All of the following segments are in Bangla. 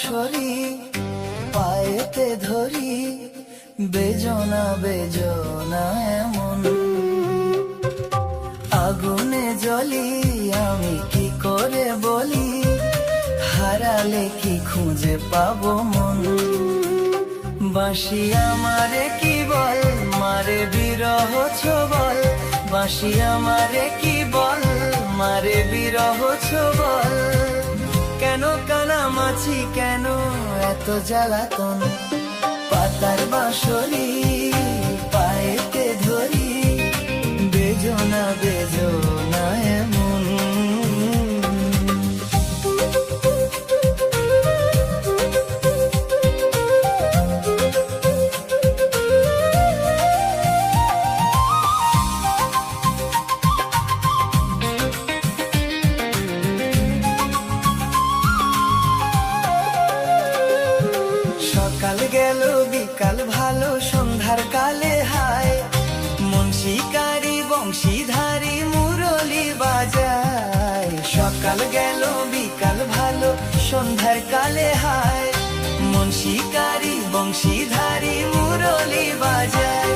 বাঁশরি পায়েতে ধরি, বেজনা বেজনা এমন আগুনে জ্বলি, আমি কি করে বলি, হারালে কি খুঁজে পাবো মন। বাঁশি আমারে কি বল, মারে বিরহ ছোবল, বাঁশি আমারে কি বল, মারে বিরহ ছোবল। কেন কানামাছি, কেন এত জ্বালাতন, পাতার বাঁশরি পায়েতে ধরি, বেজনা বেজনা এমন। সকাল গেল বিকাল ভালো, সন্ধ্যার কালে হায়, মন শিকারি বংশীধারী মুরলি বাজায়। সকাল গেল বিকাল ভালো, সন্ধ্যার কালে হায়, মন শিকারি বংশীধারী মুরলি বাজায়।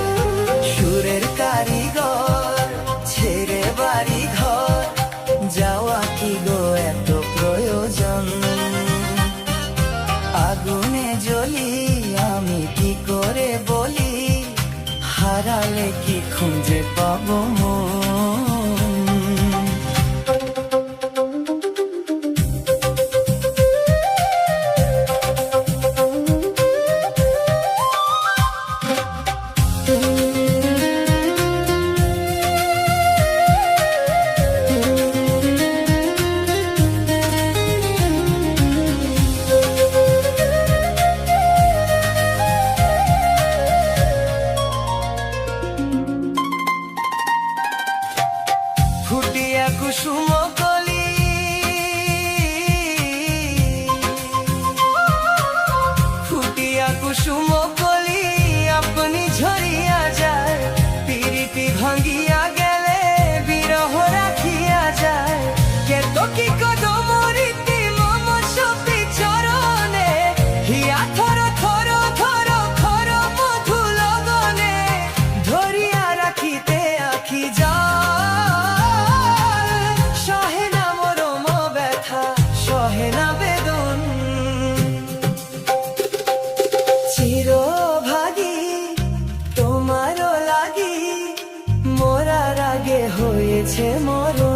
সুরের কারিগর ছেড়ে বাড়ি ঘর, যাওয়া কি গো এত প্রয়োজন। আগুনে জ্বলি, আমি কি করে বলি, হারালে কি খুঁজে পাবো মন। ফুটিয়া কুসুম কলি, ফুটিয়া কুসুম কলি, আপনি ঝরিয়া যায়, পিরিতি ভাঙ্গিয়া গেলে বিরহ রাখিয়া যায়। কে তো কি কদম রীতি মম সপি চরণে, হিয়া থর থর থর খর মধু লগনে, ধরিয়া রাখিতে আখি যা চিরভাগী তোমারও লাগি, মোরার আগে হয়েছে মরণ।